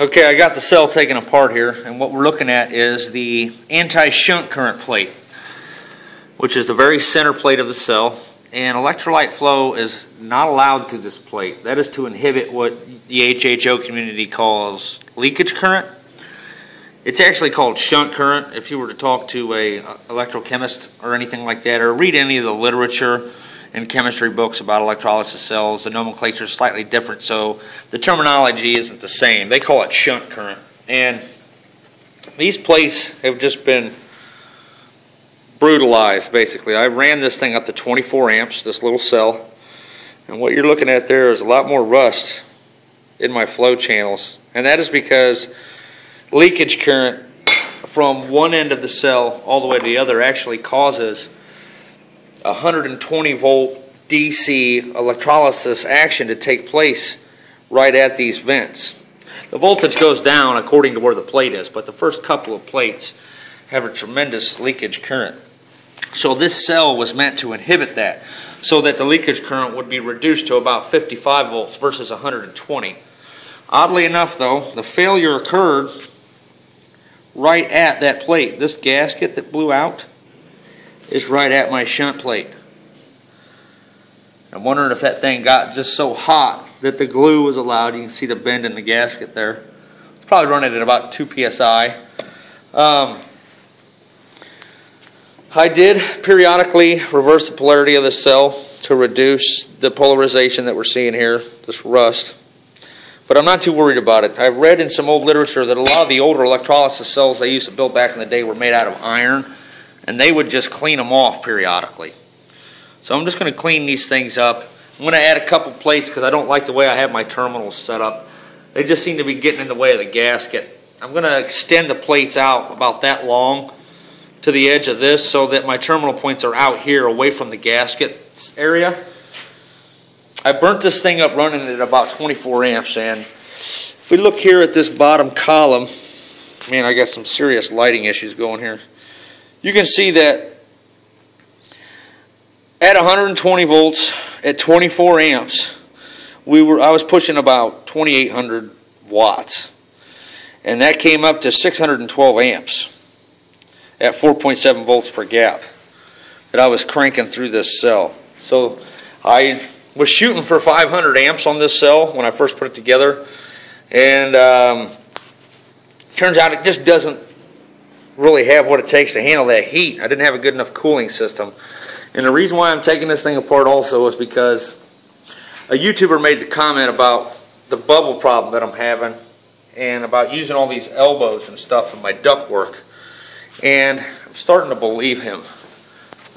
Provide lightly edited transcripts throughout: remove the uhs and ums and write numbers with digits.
Okay, I got the cell taken apart here, and what we're looking at is the anti-shunt current plate, which is the very center plate of the cell, and electrolyte flow is not allowed through this plate. That is to inhibit what the HHO community calls leakage current. It's actually called shunt current. If you were to talk to a electrochemist or anything like that, or read any of the literature and chemistry books about electrolysis cells, the nomenclature is slightly different, so the terminology isn't the same. They call it shunt current. And these plates have just been brutalized, basically. I ran this thing up to 24 amps, this little cell, and what you're looking at there is a lot more rust in my flow channels, and that is because leakage current from one end of the cell all the way to the other actually causes 120 volt DC electrolysis action to take place right at these vents. The voltage goes down according to where the plate is, but the first couple of plates have a tremendous leakage current. So this cell was meant to inhibit that, so that the leakage current would be reduced to about 55 volts versus 120. Oddly enough though, the failure occurred right at that plate. This gasket that blew out is right at my shunt plate. I'm wondering if that thing got just so hot that the glue was allowed. You can see the bend in the gasket there. It's probably running at about 2 psi. I did periodically reverse the polarity of the cell to reduce the polarization that we're seeing here, this rust. But I'm not too worried about it. I've read in some old literature that a lot of the older electrolysis cells they used to build back in the day were made out of iron, and they would just clean them off periodically. So I'm just going to clean these things up. I'm going to add a couple plates because I don't like the way I have my terminals set up. They just seem to be getting in the way of the gasket. I'm going to extend the plates out about that long to the edge of this so that my terminal points are out here away from the gasket area. I burnt this thing up running at about 24 amps, and if we look here at this bottom column, man, I got some serious lighting issues going here. You can see that at 120 volts at 24 amps, I was pushing about 2,800 watts, and that came up to 612 amps at 4.7 volts per gap that I was cranking through this cell. So I was shooting for 500 amps on this cell when I first put it together, and turns out it just doesn't really have what it takes to handle that heat. I didn't have a good enough cooling system. And the reason why I'm taking this thing apart also is because a YouTuber made the comment about the bubble problem that I'm having and about using all these elbows and stuff in my ductwork. And I'm starting to believe him.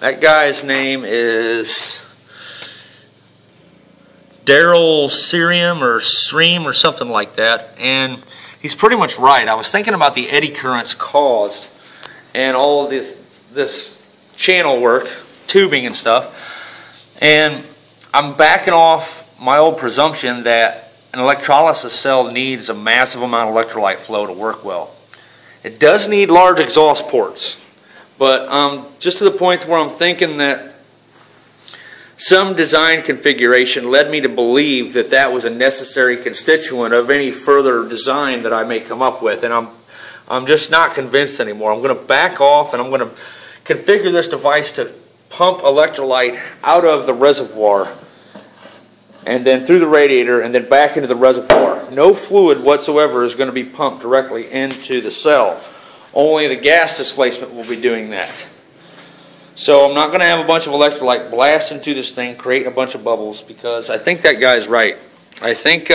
That guy's name is Daryl Sirium or Sream or something like that. And he's pretty much right. I was thinking about the eddy currents caused and all of this channel work, tubing and stuff, and I'm backing off my old presumption that an electrolysis cell needs a massive amount of electrolyte flow to work well. It does need large exhaust ports, but just to the point where I'm thinking that some design configuration led me to believe that that was a necessary constituent of any further design that I may come up with, and I'm just not convinced anymore. I'm going to back off and I'm going to configure this device to pump electrolyte out of the reservoir and then through the radiator and then back into the reservoir. No fluid whatsoever is going to be pumped directly into the cell. Only the gas displacement will be doing that. So I'm not going to have a bunch of electrolyte blast into this thing, creating a bunch of bubbles, because I think that guy's right. I think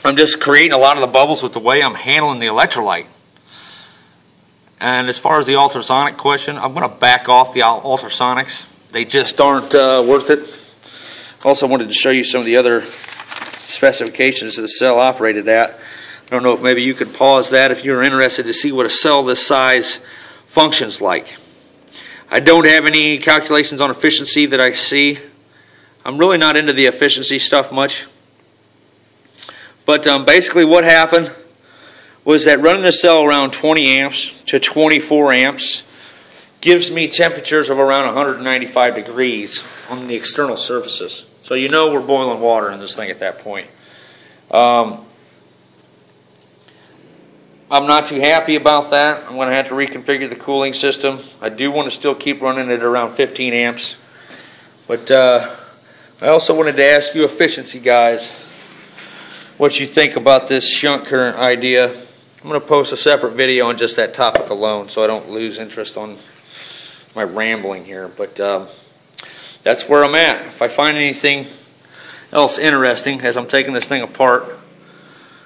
I'm just creating a lot of the bubbles with the way I'm handling the electrolyte. And as far as the ultrasonic question, I'm going to back off the ultrasonics. They just aren't worth it. Also wanted to show you some of the other specifications the cell operated at. I don't know if maybe you could pause that if you're interested to see what a cell this size functions like. I don't have any calculations on efficiency that I see. I'm really not into the efficiency stuff much. But basically what happened was that running the cell around 20 amps to 24 amps gives me temperatures of around 195 degrees on the external surfaces. So you know we're boiling water in this thing at that point. I'm not too happy about that. I'm going to have to reconfigure the cooling system. I do want to still keep running it around 15 amps. But I also wanted to ask you efficiency guys what you think about this shunt current idea. I'm going to post a separate video on just that topic alone so I don't lose interest on my rambling here. But that's where I'm at. If I find anything else interesting as I'm taking this thing apart,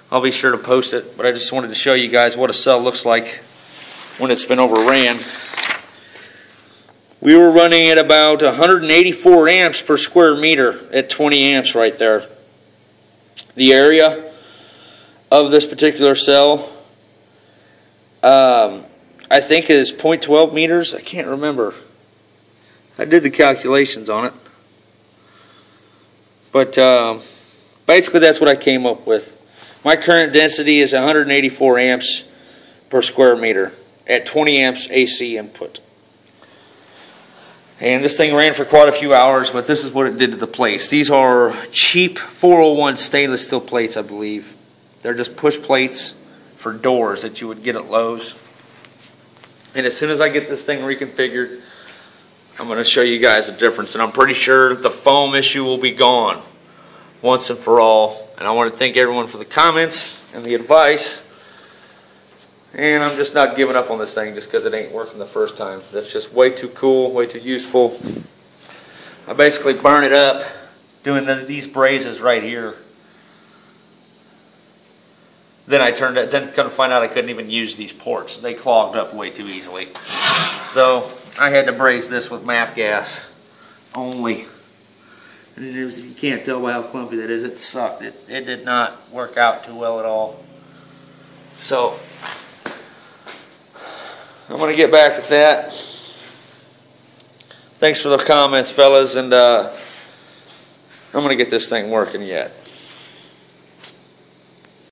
I'll be sure to post it. But I just wanted to show you guys what a cell looks like when it's been overran. We were running at about 184 amps per square meter at 20 amps right there. The area of this particular cell, I think is 0.12 meters. I can't remember. I did the calculations on it. But basically that's what I came up with. My current density is 184 amps per square meter at 20 amps AC input. And this thing ran for quite a few hours, but this is what it did to the plates. These are cheap 401 stainless steel plates, I believe. They're just push plates for doors that you would get at Lowe's. And as soon as I get this thing reconfigured, I'm going to show you guys the difference. And I'm pretty sure the foam issue will be gone once and for all. And I want to thank everyone for the comments and the advice. And I'm just not giving up on this thing just because it ain't working the first time. That's just way too cool, way too useful. I basically burn it up doing these brazes right here. Then I turned it, then come to find out I couldn't even use these ports. They clogged up way too easily. So I had to braze this with MAP gas only. And it is, if you can't tell by how clumpy that is, it sucked. It did not work out too well at all. So I'm going to get back at that. Thanks for the comments, fellas, and I'm going to get this thing working yet.